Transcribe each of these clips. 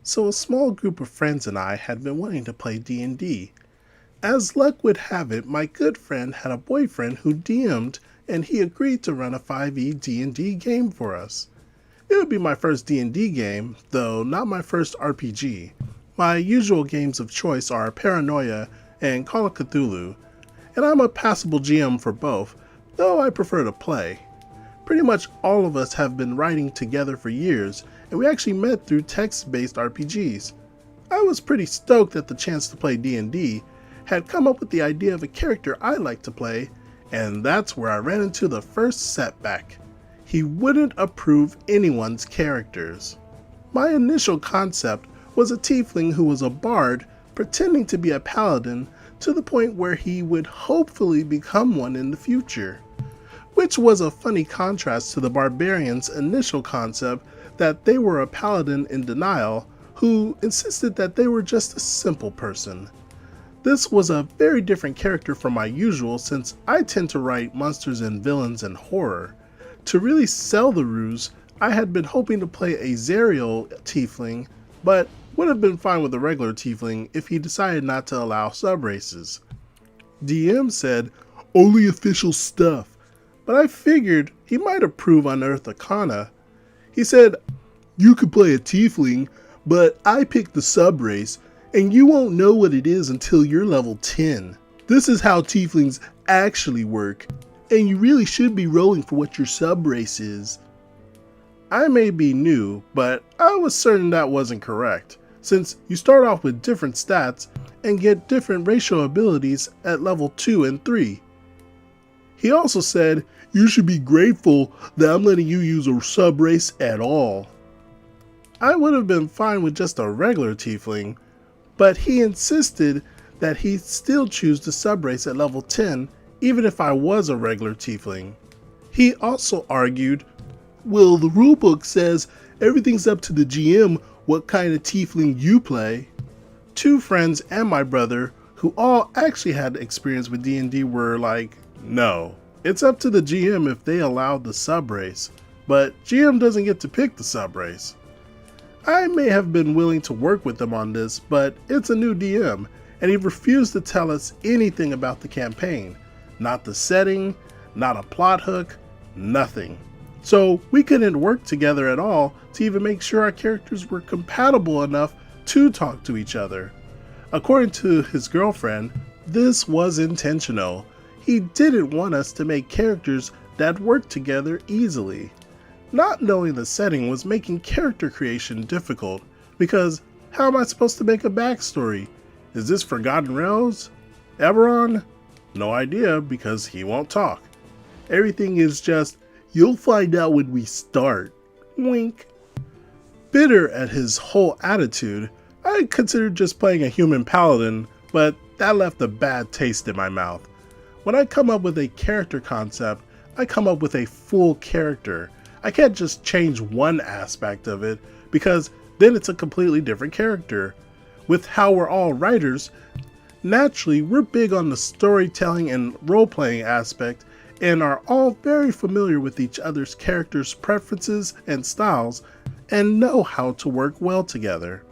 So a small group of friends and I had been wanting to play D&D. As luck would have it, my good friend had a boyfriend who DM'd and he agreed to run a 5e D&D game for us. It would be my first D&D game, though not my first RPG. My usual games of choice are Paranoia and Call of Cthulhu, and I'm a passable GM for both, though I prefer to play. Pretty much all of us have been writing together for years, and we actually met through text-based RPGs. I was pretty stoked at the chance to play D&D, had come up with the idea of a character I like to play, and that's where I ran into the first setback. He wouldn't approve anyone's characters. My initial concept was a tiefling who was a bard pretending to be a paladin to the point where he would hopefully become one in the future, which was a funny contrast to the barbarian's initial concept that they were a paladin in denial who insisted that they were just a simple person. This was a very different character from my usual since I tend to write monsters and villains and horror. To really sell the ruse, I had been hoping to play a Zerial tiefling, but would have been fine with a regular tiefling if he decided not to allow subraces. DM said, "Only official stuff," but I figured he might approve Unearth Arcana. He said, "You could play a tiefling, but I picked the subrace, and you won't know what it is until you're level 10. This is how tieflings actually work, and you really should be rolling for what your subrace is." I may be new, but I was certain that wasn't correct, since you start off with different stats and get different racial abilities at level 2 and 3. He also said, "You should be grateful that I'm letting you use a subrace at all." I would have been fine with just a regular tiefling, but he insisted that he'd still choose the subrace at level 10 even if I was a regular tiefling. He also argued, "Well, the rulebook says everything's up to the GM what kind of tiefling you play." Two friends and my brother, who all actually had experience with D&D, were like, "No, it's up to the GM if they allow the subrace, but GM doesn't get to pick the subrace." I may have been willing to work with them on this, but it's a new DM, and he refused to tell us anything about the campaign. Not the setting, not a plot hook, nothing. So we couldn't work together at all to even make sure our characters were compatible enough to talk to each other. According to his girlfriend, this was intentional. He didn't want us to make characters that worked together easily. Not knowing the setting was making character creation difficult, because how am I supposed to make a backstory? Is this Forgotten Realms? Eberron? No idea, because he won't talk. Everything is just, "You'll find out when we start." Wink. Bitter at his whole attitude, I considered just playing a human paladin, but that left a bad taste in my mouth. When I come up with a character concept, I come up with a full character. I can't just change one aspect of it, because then it's a completely different character. With how we're all writers, naturally we're big on the storytelling and role-playing aspect, and are all very familiar with each other's characters' preferences and styles, and know how to work well together.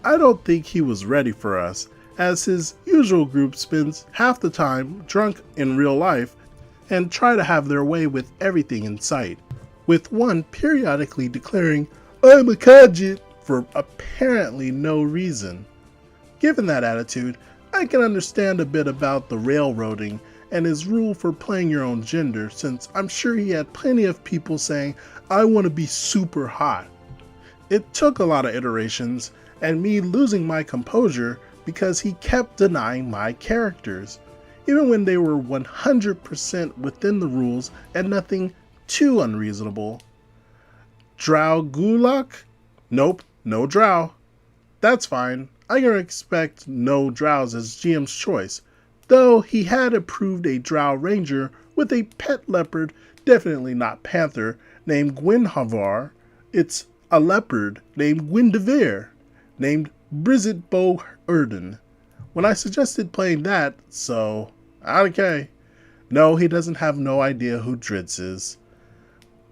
I don't think he was ready for us, as his usual group spends half the time drunk in real life and try to have their way with everything in sight, with one periodically declaring, "I'm a Khajiit," for apparently no reason. Given that attitude, I can understand a bit about the railroading and his rule for playing your own gender, since I'm sure he had plenty of people saying, "I want to be super hot." It took a lot of iterations and me losing my composure because he kept denying my characters, even when they were 100% within the rules and nothing too unreasonable. Drow Gulak? Nope, no drow. That's fine. I can expect no drows as GM's choice, though he had approved a drow ranger with a pet leopard, definitely not panther, named Gwynhavar. It's a leopard named Gwyndever, named Brizit Bo Erden. When I suggested playing that, so, okay. No, he doesn't have no idea who Dritz is.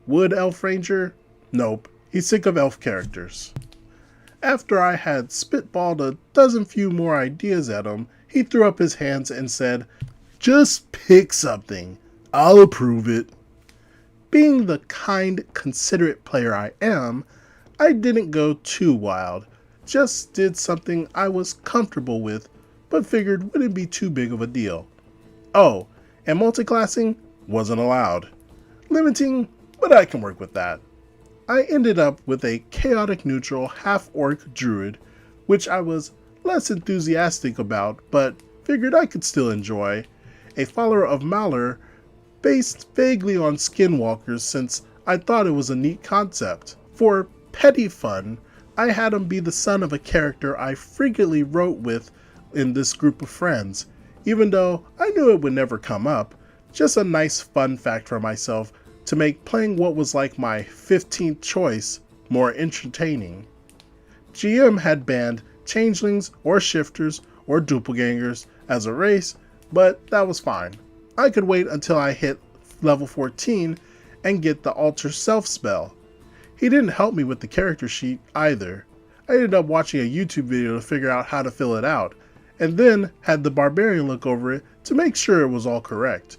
Wood Elf Ranger? Nope, he's sick of elf characters. After I had spitballed a dozen few more ideas at him, he threw up his hands and said, "Just pick something. I'll approve it." Being the kind, considerate player I am, I didn't go too wild. Just did something I was comfortable with, but figured wouldn't be too big of a deal. Oh, and multiclassing wasn't allowed. Limiting, but I can work with that. I ended up with a chaotic neutral half-orc druid, which I was less enthusiastic about, but figured I could still enjoy. A follower of Malor, based vaguely on skinwalkers since I thought it was a neat concept. For petty fun, I had him be the son of a character I frequently wrote with in this group of friends, even though I knew it would never come up. Just a nice fun fact for myself to make playing what was like my 15th choice more entertaining. GM had banned changelings or shifters or doppelgangers as a race, but that was fine. I could wait until I hit level 14 and get the alter self spell. He didn't help me with the character sheet either. I ended up watching a YouTube video to figure out how to fill it out, and then had the barbarian look over it to make sure it was all correct.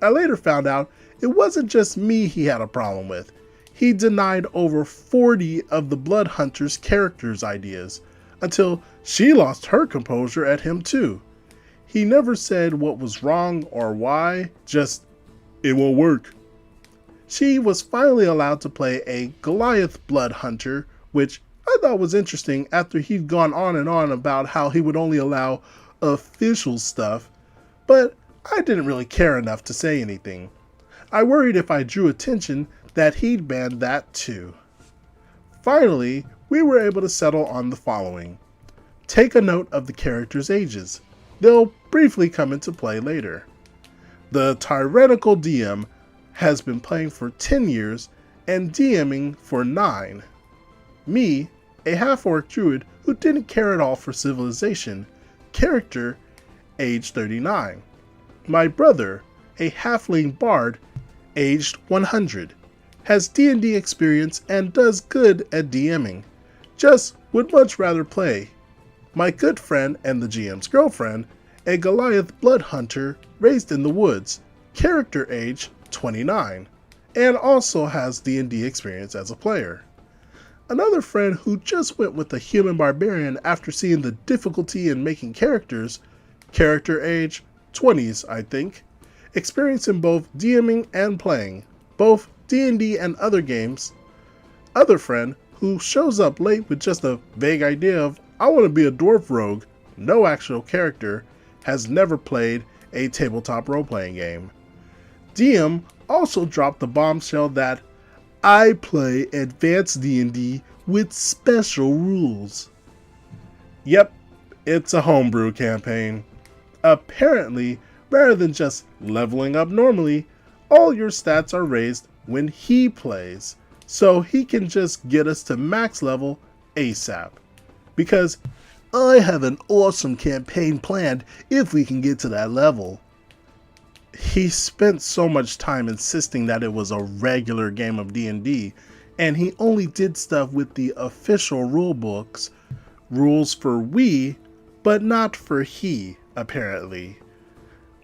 I later found out it wasn't just me he had a problem with. He denied over 40 of the Blood Hunter's characters' ideas, until she lost her composure at him too. He never said what was wrong or why, just, "It won't work." She was finally allowed to play a Goliath Blood Hunter, which I thought was interesting after he'd gone on and on about how he would only allow official stuff, but I didn't really care enough to say anything. I worried if I drew attention that he'd ban that too. Finally, we were able to settle on the following. Take a note of the characters' ages. They'll briefly come into play later. The tyrannical DM has been playing for 10 years and DMing for 9. Me, a half-orc druid who didn't care at all for civilization. Character, age 39. My brother, a halfling bard, aged 100. Has D&D experience and does good at DMing. Just would much rather play. My good friend and the GM's girlfriend, a Goliath blood hunter raised in the woods. Character age 29. And also has D&D experience as a player. Another friend who just went with a human barbarian after seeing the difficulty in making characters. Character age 20s, I think. Experience in both DMing and playing, both D&D and other games. Other friend who shows up late with just a vague idea of, "I want to be a dwarf rogue," no actual character, has never played a tabletop role-playing game. DM also dropped the bombshell that I play advanced D&D with special rules. Yep, it's a homebrew campaign. Apparently, rather than just leveling up normally, all your stats are raised when he plays, so he can just get us to max level ASAP. Because I have an awesome campaign planned if we can get to that level. He spent so much time insisting that it was a regular game of D&D, and he only did stuff with the official rulebooks, rules for we, but not for he, apparently.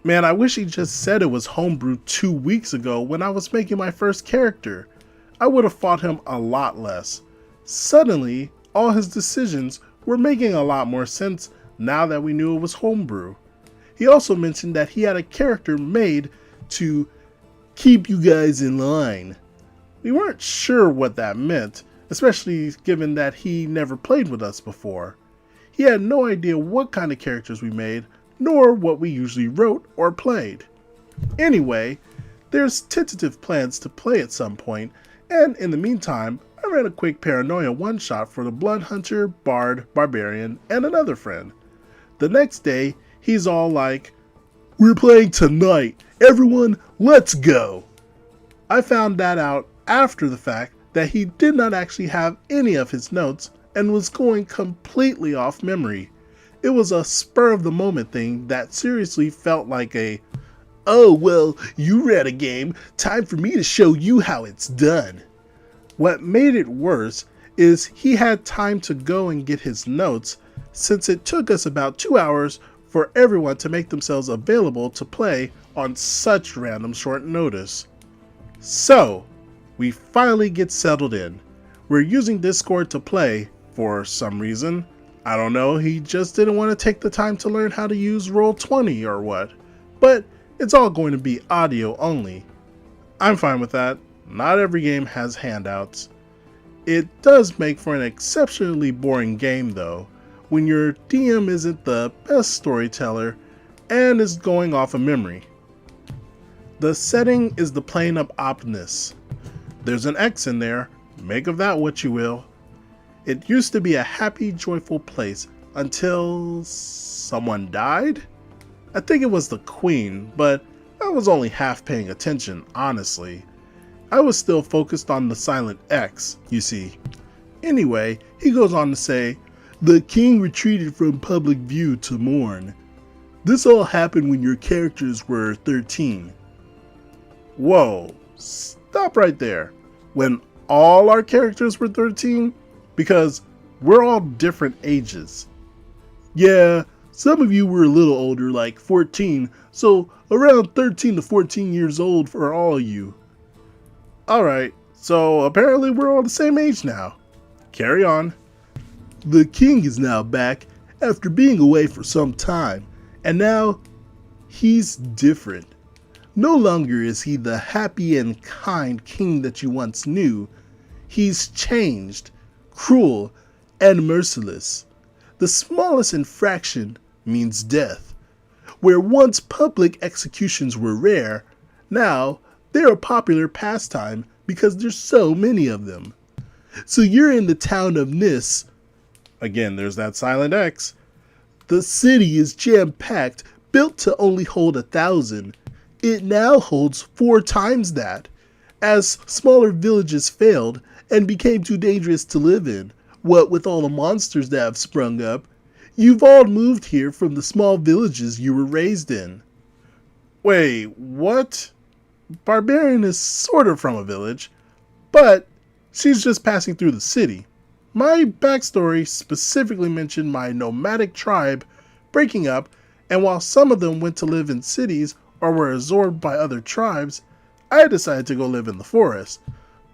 Man, I wish he just said it was homebrew 2 weeks ago when I was making my first character. I would have fought him a lot less. Suddenly, all his decisions were making a lot more sense now that we knew it was homebrew. He also mentioned that he had a character made to keep you guys in line. We weren't sure what that meant, especially given that he never played with us before. He had no idea what kind of characters we made, nor what we usually wrote or played. Anyway, there's tentative plans to play at some point, and in the meantime, I ran a quick paranoia one-shot for the Blood Hunter, Bard, Barbarian, and another friend. The next day, he's all like, "We're playing tonight. Everyone, let's go." I found that out after the fact that he did not actually have any of his notes and was going completely off memory. It was a spur-of-the-moment thing that seriously felt like a, "Oh, well, you ran a game. Time for me to show you how it's done." What made it worse is he had time to go and get his notes, since it took us about 2 hours for everyone to make themselves available to play on such random short notice. So, we finally get settled in. We're using Discord to play for some reason. I don't know, he just didn't want to take the time to learn how to use Roll20 or what. But it's all going to be audio only. I'm fine with that. Not every game has handouts. It does make for an exceptionally boring game though, when your DM isn't the best storyteller and is going off of memory. The setting is the plane of Optimus. There's an X in there, make of that what you will. It used to be a happy, joyful place until someone died? I think it was the Queen, but I was only half paying attention, honestly. I was still focused on the silent X, you see. Anyway, he goes on to say, the king retreated from public view to mourn. This all happened when your characters were 13. Whoa, stop right there. When all our characters were 13? Because we're all different ages. Yeah, some of you were a little older, like 14, so around 13 to 14 years old for all of you. Alright, so apparently we're all the same age now. Carry on. The king is now back after being away for some time, and now he's different. No longer is he the happy and kind king that you once knew. He's changed, cruel, and merciless. The smallest infraction means death. Where once public executions were rare, now they're a popular pastime because there's so many of them. So you're in the town of Nis. Again, there's that silent X. The city is jam-packed, built to only hold 1,000. It now holds 4 times that, as smaller villages failed and became too dangerous to live in. What with all the monsters that have sprung up, you've all moved here from the small villages you were raised in. Wait, what? Barbarian is sort of from a village, but she's just passing through the city. My backstory specifically mentioned my nomadic tribe breaking up, and while some of them went to live in cities or were absorbed by other tribes, I decided to go live in the forest.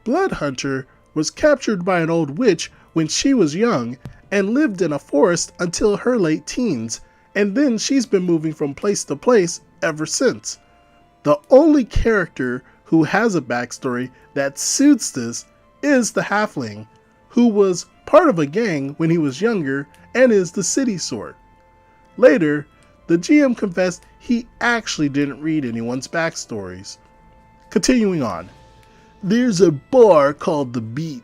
Bloodhunter was captured by an old witch when she was young and lived in a forest until her late teens, and then she's been moving from place to place ever since. The only character who has a backstory that suits this is the halfling, who was part of a gang when he was younger and is the city sort. Later, the GM confessed he actually didn't read anyone's backstories. Continuing on, there's a bar called The Beat,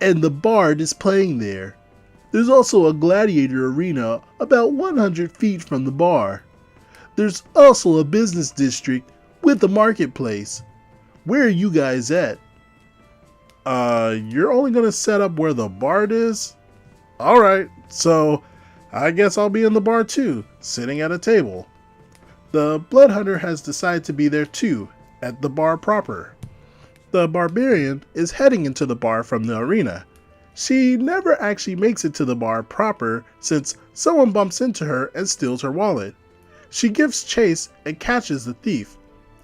and the bard is playing there. There's also a gladiator arena about 100 feet from the bar. There's also a business district with a marketplace. Where are you guys at? You're only gonna set up where the bard is? Alright, so I guess I'll be in the bar too, sitting at a table. The blood hunter has decided to be there too, at the bar proper. The barbarian is heading into the bar from the arena. She never actually makes it to the bar proper since someone bumps into her and steals her wallet. She gives chase and catches the thief.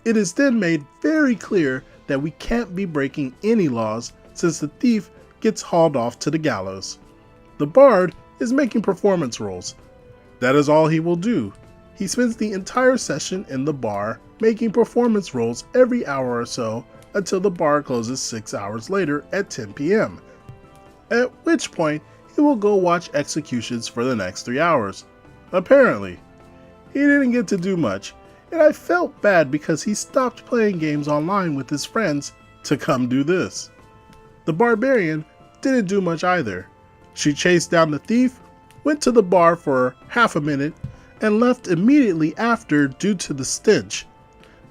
It is then made very clear that we can't be breaking any laws since the thief gets hauled off to the gallows. The bard is making performance rolls. That is all he will do. He spends the entire session in the bar making performance rolls every hour or so until the bar closes 6 hours later at 10 p.m. At which point he will go watch executions for the next 3 hours. Apparently, he didn't get to do much, and I felt bad because he stopped playing games online with his friends to come do this. The barbarian didn't do much either. She chased down the thief, went to the bar for half a minute, and left immediately after due to the stench.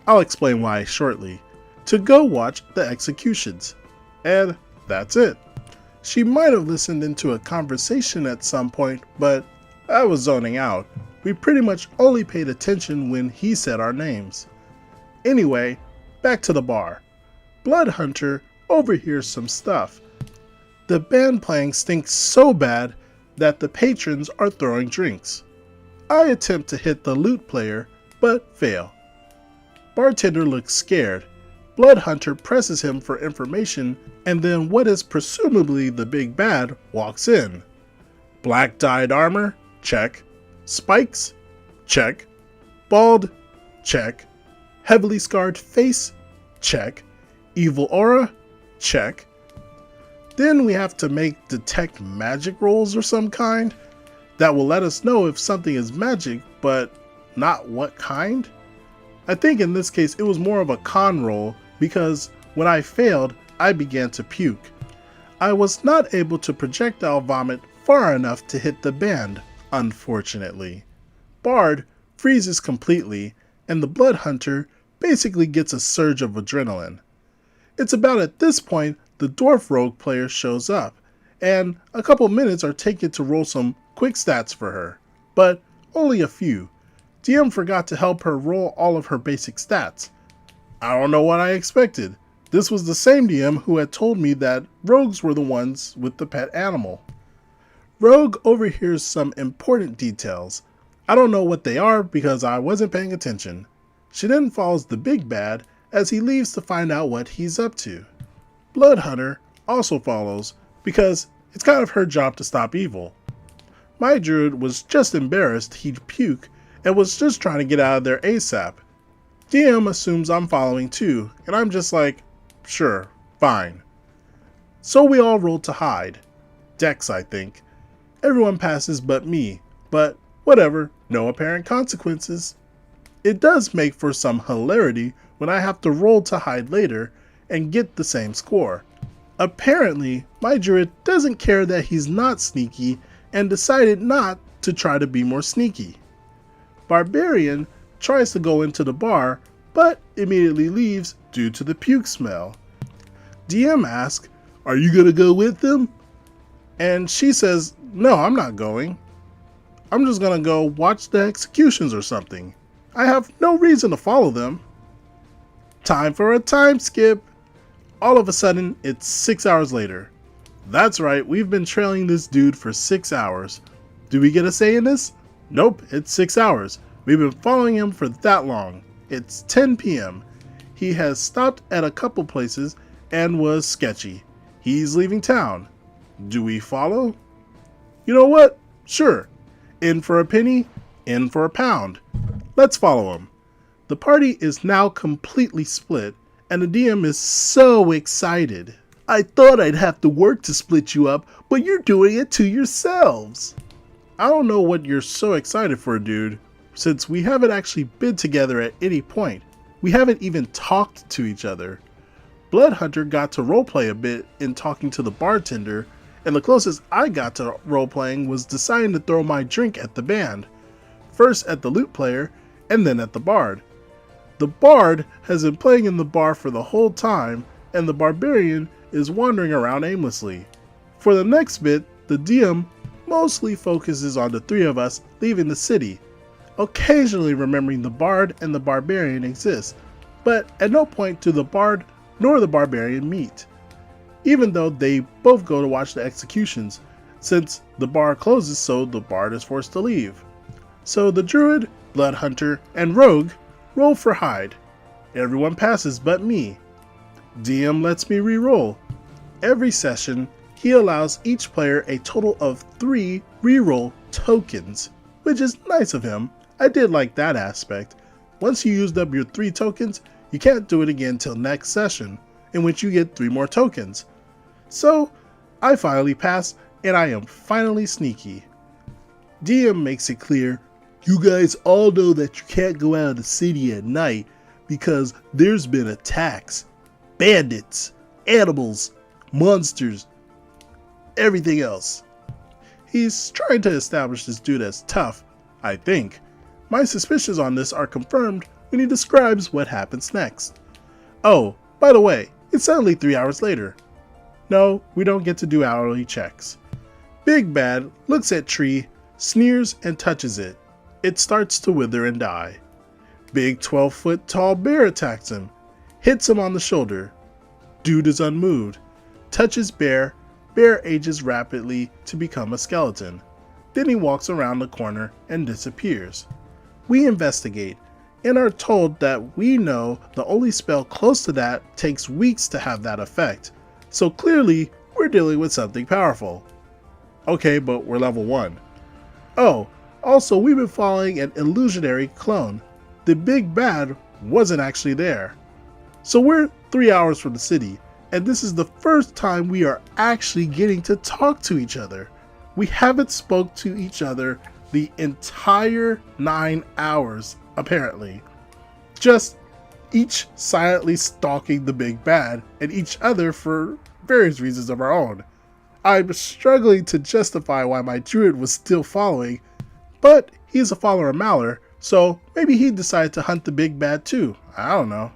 I'll explain why shortly. To go watch the executions. And that's it. She might have listened into a conversation at some point, but I was zoning out. We pretty much only paid attention when he said our names. Anyway, back to the bar. Bloodhunter overhears some stuff. The band playing stinks so bad that the patrons are throwing drinks. I attempt to hit the lute player, but fail. Bartender looks scared. Blood Hunter presses him for information, and then what is presumably the big bad walks in. Black dyed armor? Check. Spikes? Check. Bald? Check. Heavily scarred face? Check. Evil aura? Check. Then we have to make detect magic rolls or some kind that will let us know if something is magic, but not what kind. I think in this case it was more of a con roll because when I failed, I began to puke. I was not able to projectile vomit far enough to hit the band, unfortunately. Bard freezes completely, and the Blood Hunter basically gets a surge of adrenaline. It's about at this point the dwarf rogue player shows up, and a couple minutes are taken to roll some quick stats for her, but only a few. DM forgot to help her roll all of her basic stats. I don't know what I expected. This was the same DM who had told me that rogues were the ones with the pet animal. Rogue overhears some important details. I don't know what they are because I wasn't paying attention. She then follows the big bad as he leaves to find out what he's up to. Blood Hunter also follows because it's kind of her job to stop evil. My druid was just embarrassed he'd puke and was just trying to get out of there ASAP. DM assumes I'm following too, and I'm just like, sure, fine. So we all roll to hide. Dex, I think. Everyone passes but me, but whatever, no apparent consequences. It does make for some hilarity when I have to roll to hide later and get the same score. Apparently, my druid doesn't care that he's not sneaky and decided not to try to be more sneaky. Barbarian tries to go into the bar, but immediately leaves due to the puke smell. DM asks, "Are you gonna go with them?" And she says, "No, I'm not going. I'm just gonna go watch the executions or something. I have no reason to follow them." Time for a time skip. All of a sudden, it's 6 hours later. That's right, we've been trailing this dude for 6 hours. Do we get a say in this? Nope, it's 6 hours. We've been following him for that long. It's 10 p.m. He has stopped at a couple places and was sketchy. He's leaving town. Do we follow? You know what? Sure. In for a penny, in for a pound. Let's follow him. The party is now completely split, and the DM is so excited. "I thought I'd have to work to split you up, but you're doing it to yourselves." I don't know what you're so excited for, dude, since we haven't actually been together at any point. We haven't even talked to each other. Blood Hunter got to roleplay a bit in talking to the bartender, and the closest I got to roleplaying was deciding to throw my drink at the band. First at the lute player, and then at the bard. The bard has been playing in the bar for the whole time, and the barbarian is wandering around aimlessly. For the next bit, the DM mostly focuses on the three of us leaving the city, occasionally remembering the bard and the barbarian exist, but at no point do the bard nor the barbarian meet, even though they both go to watch the executions, since the bar closes so the bard is forced to leave. So the druid, blood hunter, and rogue roll for hide. Everyone passes but me. DM lets me re-roll. Every session, he allows each player a total of 3 re-roll tokens, which is nice of him. I did like that aspect. Once you used up your 3 tokens, you can't do it again till next session, in which you get 3 more tokens. So, I finally pass, and I am finally sneaky. DM makes it clear, "You guys all know that you can't go out of the city at night because there's been attacks. Bandits, animals, monsters, everything else." He's trying to establish this dude as tough, I think. My suspicions on this are confirmed when he describes what happens next. Oh, by the way, it's suddenly 3 hours later. No, we don't get to do hourly checks. Big Bad looks at tree, sneers and touches it. It starts to wither and die. Big 12-foot tall bear attacks him, hits him on the shoulder. Dude is unmoved, touches bear bear ages rapidly to become a skeleton. Then he walks around the corner and disappears. We investigate and are told that we know the only spell close to that takes weeks to have that effect, so clearly we're dealing with something powerful. Okay, but we're level 1. Oh, also we've been following an illusionary clone. The big bad wasn't actually there. So we're 3 hours from the city, and this is the first time we are actually getting to talk to each other. We haven't spoke to each other the entire 9 hours, apparently. Just each silently stalking the big bad and each other for various reasons of our own. I'm struggling to justify why my druid was still following, but he's a follower of Malor, so maybe he decided to hunt the big bad too. I don't know.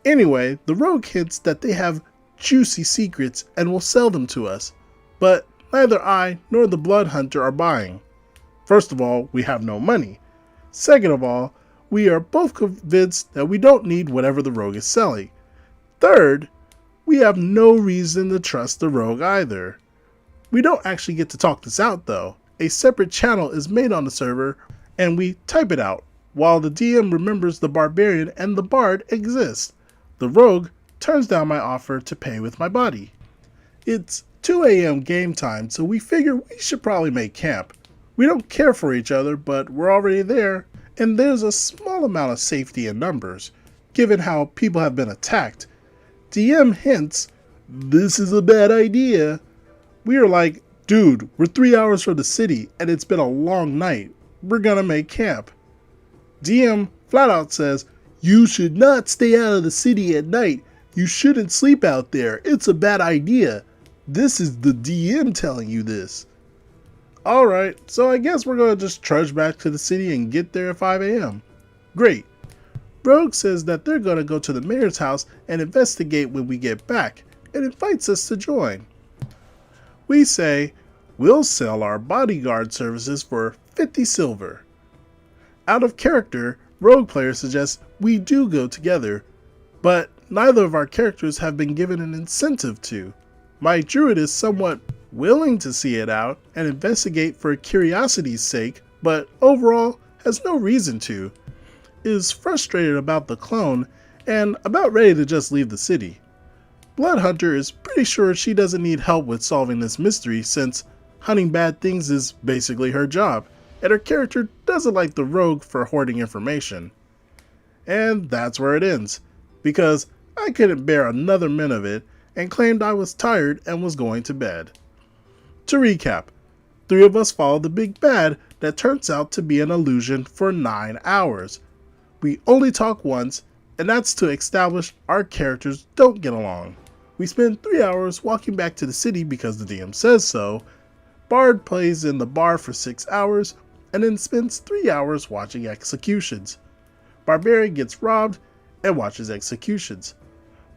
Anyway, the rogue hints that they have juicy secrets and will sell them to us, but neither I nor the blood hunter are buying. First of all, we have no money. Second of all, we are both convinced that we don't need whatever the rogue is selling. Third, we have no reason to trust the rogue either. We don't actually get to talk this out though. A separate channel is made on the server and we type it out, while the DM remembers the barbarian and the bard exist. The rogue turns down my offer to pay with my body. It's 2 AM game time, so we figure we should probably make camp. We don't care for each other, but we're already there, and there's a small amount of safety in numbers, given how people have been attacked. DM hints, this is a bad idea. We are like, dude, we're 3 hours from the city, and it's been a long night. We're gonna make camp. DM flat out says, you should not stay out of the city at night. You shouldn't sleep out there. It's a bad idea. This is the DM telling you this. Alright, so I guess we're going to just trudge back to the city and get there at 5 AM. Great. Rogue says that they're going to go to the mayor's house and investigate when we get back, and invites us to join. We say, we'll sell our bodyguard services for 50 silver. Out of character, Rogue player suggests we do go together, but neither of our characters have been given an incentive to. My druid is somewhat willing to see it out and investigate for curiosity's sake, but overall has no reason to. Is frustrated about the clone and about ready to just leave the city. Blood Hunter is pretty sure she doesn't need help with solving this mystery since hunting bad things is basically her job, and her character doesn't like the rogue for hoarding information. And that's where it ends, because I couldn't bear another minute of it and claimed I was tired and was going to bed. To recap, 3 of us followed the big bad that turns out to be an illusion for 9 hours. We only talk once, and that's to establish our characters don't get along. We spend 3 hours walking back to the city because the DM says so. Bard plays in the bar for 6 hours, and then spends 3 hours watching executions. Barbarian gets robbed and watches executions,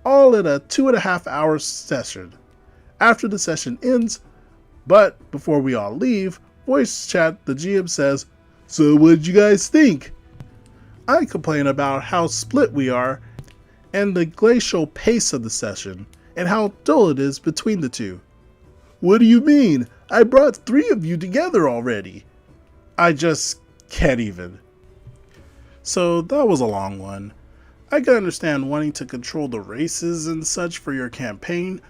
all in a 2.5 hour session. After the session ends, but before we all leave, voice chat, the GM says, so what'd you guys think? I complain about how split we are and the glacial pace of the session and how dull it is between the two. What do you mean? I brought 3 of you together already. I just can't even. So that was a long one. I can understand wanting to control the races and such for your campaign,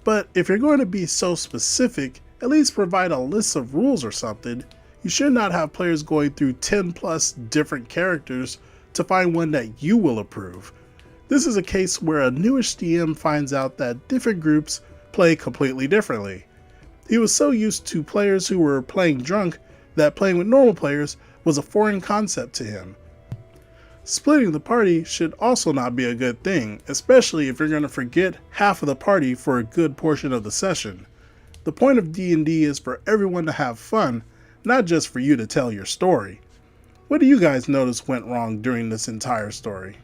but if you're going to be so specific, at least provide a list of rules or something. You should not have players going through 10 plus different characters to find one that you will approve. This is a case where a newish DM finds out that different groups play completely differently. He was so used to players who were playing drunk that playing with normal players was a foreign concept to him. Splitting the party should also not be a good thing, especially if you're going to forget half of the party for a good portion of the session. The point of D&D is for everyone to have fun, not just for you to tell your story. What do you guys notice went wrong during this entire story?